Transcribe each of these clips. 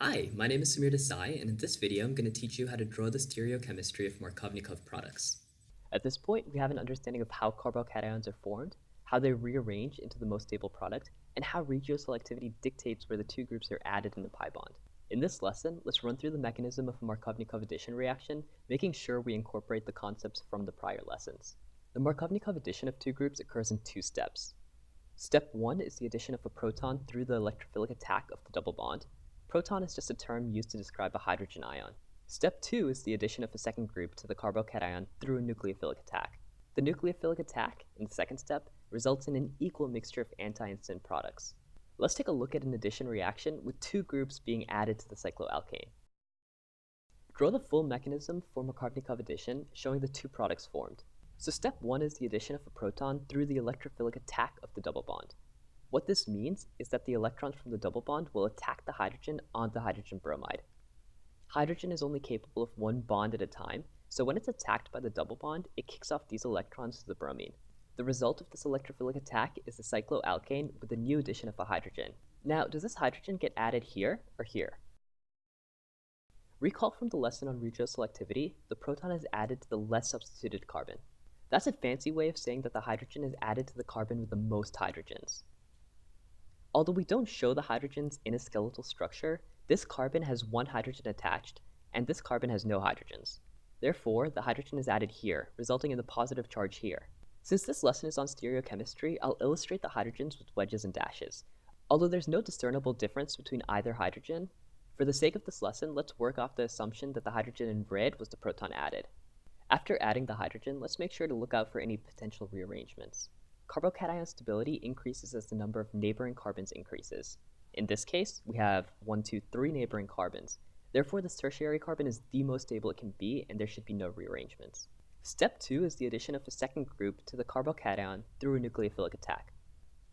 Hi, my name is Samir Desai, and in this video I'm going to teach you how to draw the stereochemistry of Markovnikov products. At this point, we have an understanding of how carbocations are formed, how they rearrange into the most stable product, and how regioselectivity dictates where the two groups are added in the pi bond. In this lesson, let's run through the mechanism of a Markovnikov addition reaction, making sure we incorporate the concepts from the prior lessons. The Markovnikov addition of two groups occurs in two steps. Step 1 is the addition of a proton through the electrophilic attack of the double bond. Proton is just a term used to describe a hydrogen ion. Step 2 is the addition of a second group to the carbocation through a nucleophilic attack. The nucleophilic attack, in the second step, results in an equal mixture of anti and syn products. Let's take a look at an addition reaction with two groups being added to the cycloalkane. Draw the full mechanism for Markovnikov addition, showing the two products formed. So step 1 is the addition of a proton through the electrophilic attack of the double bond. What this means is that the electrons from the double bond will attack the hydrogen on the hydrogen bromide. Hydrogen is only capable of one bond at a time, so when it's attacked by the double bond, it kicks off these electrons to the bromine. The result of this electrophilic attack is the cycloalkane with a new addition of a hydrogen. Now, does this hydrogen get added here or here? Recall from the lesson on regioselectivity, the proton is added to the less substituted carbon. That's a fancy way of saying that the hydrogen is added to the carbon with the most hydrogens. Although we don't show the hydrogens in a skeletal structure, this carbon has one hydrogen attached, and this carbon has no hydrogens. Therefore, the hydrogen is added here, resulting in the positive charge here. Since this lesson is on stereochemistry, I'll illustrate the hydrogens with wedges and dashes. Although there's no discernible difference between either hydrogen, for the sake of this lesson, let's work off the assumption that the hydrogen in red was the proton added. After adding the hydrogen, let's make sure to look out for any potential rearrangements. Carbocation stability increases as the number of neighboring carbons increases. In this case, we have 1, 2, 3 neighboring carbons. Therefore, this tertiary carbon is the most stable it can be, and there should be no rearrangements. Step 2 is the addition of a second group to the carbocation through a nucleophilic attack.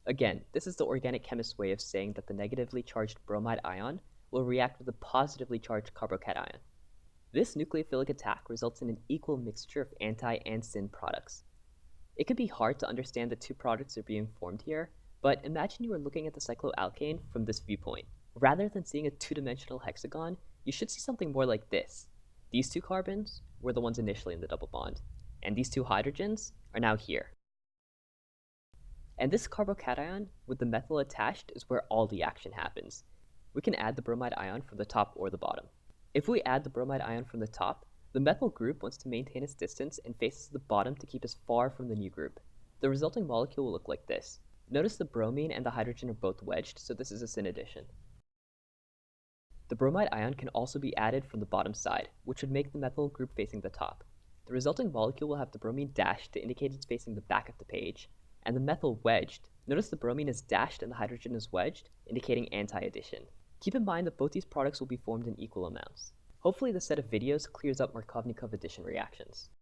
Again, this is the organic chemist's way of saying that the negatively charged bromide ion will react with a positively charged carbocation. This nucleophilic attack results in an equal mixture of anti and syn products. It can be hard to understand the two products are being formed here, but imagine you are looking at the cycloalkane from this viewpoint. Rather than seeing a two-dimensional hexagon, you should see something more like this. These two carbons were the ones initially in the double bond, and these two hydrogens are now here. And this carbocation with the methyl attached is where all the action happens. We can add the bromide ion from the top or the bottom. If we add the bromide ion from the top, the methyl group wants to maintain its distance and faces the bottom to keep us far from the new group. The resulting molecule will look like this. Notice the bromine and the hydrogen are both wedged, so this is a syn addition. The bromide ion can also be added from the bottom side, which would make the methyl group facing the top. The resulting molecule will have the bromine dashed to indicate it's facing the back of the page, and the methyl wedged. Notice the bromine is dashed and the hydrogen is wedged, indicating anti-addition. Keep in mind that both these products will be formed in equal amounts. Hopefully this set of videos clears up Markovnikov addition reactions.